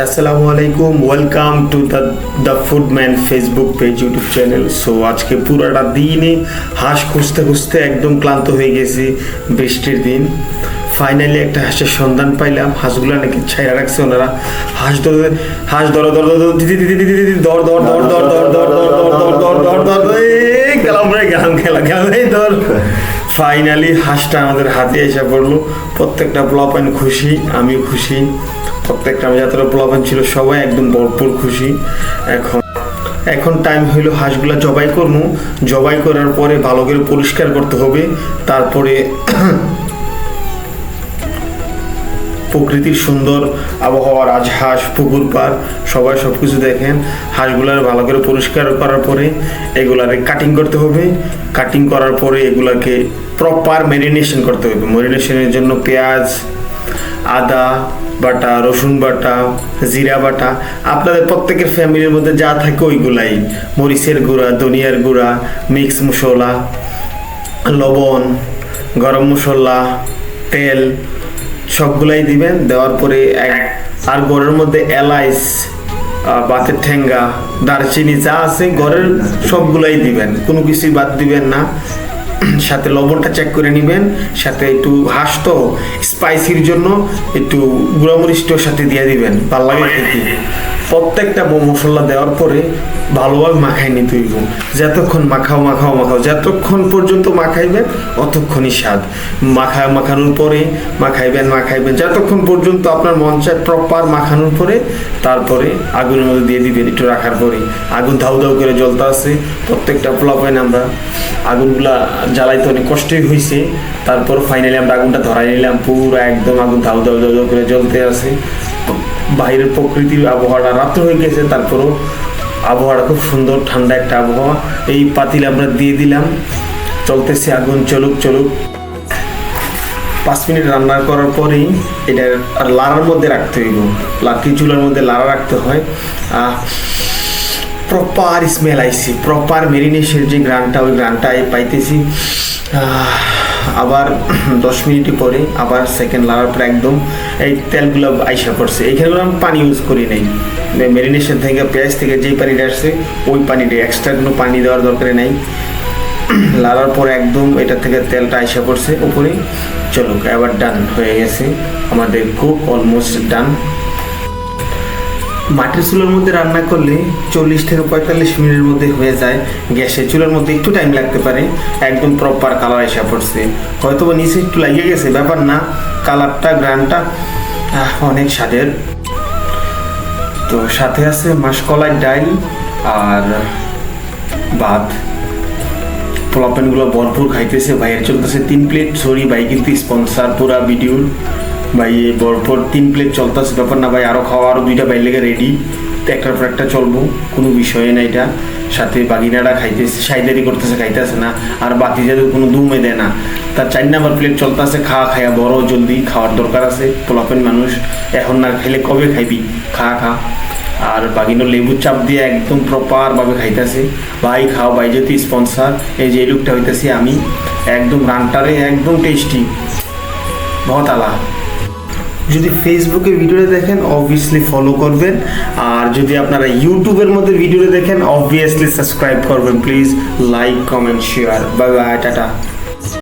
আসসালামু আলাইকুম, welcome to the Foodman Facebook page YouTube channel. So আজকে পুরোটা দিনে হাঁস খুঁজতে খুঁজতে একদম ক্লান্ত হয়ে গেছি। বৃষ্টির দিন ফাইনালি একটা হাঁসের সন্ধান পাইলাম। হাঁসগুলো নাকি ছাইরা রাখছে ওনারা। হাঁস ধরে হাঁস ধরো ধরো দিদি দিদি দিদি দিদি দর দর দর দর দর দর দর দর দর দর দর দর গেলাম রে গেলাম খেলা গেলাম এই ধর। ফাইনালি হাঁসটা আমাদের হাতে এসে পড়লো। প্রত্যেকটা প্লপান খুশি, আমিও খুশি। প্রত্যেকটা যতটা প্লপান ছিল সবাই একদম ভরপুর খুশি। এখন টাইম হইলো হাঁসগুলা জবাই করবো। জবাই করার পরে ভালো করে পরিষ্কার করতে হবে। তারপরে প্রকৃতির সুন্দর আবহাওয়া, রাজহাঁস, পুকুর পাড় সবাই সব কিছু দেখেন। হাঁসগুলার ভালো করে পরিষ্কার করার পরে এগুলাকে কাটিং করতে হবে। কাটিং করার পরে এগুলাকে প্রপার ম্যারিনেশন করতে হবে। ম্যারিনেশনের জন্য পেঁয়াজ, আদা বাটা, রসুন বাটা, জিরা বাটা, আপনাদের প্রত্যেকের ফ্যামিলির মধ্যে যা থাকে ওইগুলাই, মরিচের গুঁড়া, ধনিয়ার গুঁড়া, মিক্স মশলা, লবণ, গরম মশলা, তেল সবগুলাই দিবেন। দেওয়ার পরে আর ঘরের মধ্যে এলাইচ, বাতের ঠেঙ্গা, দারচিনি যা আছে ঘরের সবগুলাই দিবেন, কোনো কিছুই বাদ দিবেন না। সাথে লবণটা চেক করে নেবেন। সাথে একটু হাঁস তো স্পাইসির জন্য একটু গুঁড়ামরিচটাও সাথে দিয়ে দিবেন, ভালো লাগে খেতে। প্রত্যেকটা মশলা দেওয়ার পরে ভালোভাবে মাখাই নিতে হইব। যতক্ষণ মাখাও মাখাও মাখাও, যতক্ষণ পর্যন্ত মাখাইবেন অতক্ষণই স্বাদ। মাখানোর পরে মাখাইবেন যতক্ষণ পর্যন্ত আপনার মন চায়। প্রপার মাখানোর পরে তারপরে আগুনের মধ্যে দিয়ে দিবেন। একটু রাখার পরে আগুন ধাউ ধাউ করে জ্বলতে আছে। প্রত্যেকটা পোলাপাইন আমরা আগুনগুলা জ্বালাইতে অনেক কষ্টই হয়েছে। তারপর ফাইনালি আমরা আগুনটা ধরাই নিলাম। পুরো একদম আগুন ধাউ ধাউ ধাউ করে জ্বলতে আছে। বাইরের প্রকৃতির আবহাওয়াটা রাত্র হয়ে গেছে, তারপরও আবহাওয়াটা খুব সুন্দর, ঠান্ডা একটা আবহাওয়া। এই পাতিল আমরা দিয়ে দিলাম, চলতেছে আগুন, চলুক। 5 মিনিট রান্না করার পরেই এটা আর লাড়ার মধ্যে রাখতে হইব। লাকড়ি চুলার মধ্যে লাড়া রাখতে হয়। প্রপার স্মেল আইসি, প্রপার মেরিনেশনের যে গ্রানটা, ওই গ্রানটা পাইতেছি। আবার 10 মিনিট পরে আবার সেকেন্ড লাগার পরে একদম এই তেলগুলো আইসা পড়ছে। এইখানে আমি পানি ইউজ করি নাই। মেরিনেশন থেকে পেঁয়াজ থেকে যেই পানিটা আসছে ওই পানিটা, এক্সট্রা কোনো পানি দেওয়ার দরকার নাই। লাগার পরে একদম এটা থেকে তেলটা আইসা পড়ছে উপরে। চলুক, এবার ডান হয়ে গেছে আমাদের কুক, অলমোস্ট ডান। মাটির চুলার মধ্যে রান্না করলে 40 থেকে 45 মিনিটের মধ্যে হয়ে যায়। গ্যাসের চুলার মধ্যে একটু টাইম লাগতে পারে। একদম প্রপার কালার এসে পড়ছে। হয়তো নিচে একটু লাগিয়ে গেছে, ব্যাপার না। কালারটা, গ্রানটা অনেক স্বাদের। তো সাথে আছে মাসকলাই ডাল আর ভাত। পোলাপানগুলো ভরপুর খাইতেছে। ভাইয়ের চলতেছে 3 প্লেট। সরি ভাই, কিন্তু স্পন্সার পুরা ভিডিওর। ভাই ভরপুর 3 প্লেট চলতেছে, ব্যাপার না ভাই। আরও খাওয়া, আরও 2টা বাইর লেগে রেডি। তো একটার পর একটা চলবো, কোনো বিষয় না এটা। সাথে বাগিনাটা খাইতেছে, সাইদারি করতেছে, খাইতেছে না। আর বাতি যাদের কোনো দুমে দেয় না। তার 4 নাম্বার প্লেট চলতেছে। খায়া বড়, জলদি খাওয়ার দরকার আছে। পোলাপেন মানুষ, এখন না খেলে কবে খাইবি? খা। আর বাগিনো লেবু চাপ দিয়ে একদম প্রপারভাবে খাইতেছে। ভাই খাও, ভাই যদি স্পন্সার। এই যে লুকটা হইতেছি আমি, একদম রানটারে একদম টেস্টি, বহুত আলা। যদি ফেসবুকে ভিডিওটা দেখেন অবভিয়াসলি ফলো করবেন। আর যদি আপনারা ইউটিউবের মধ্যে ভিডিওটা দেখেন অবভিয়াসলি সাবস্ক্রাইব করবেন। Please like, comment, share. Bye bye, tata.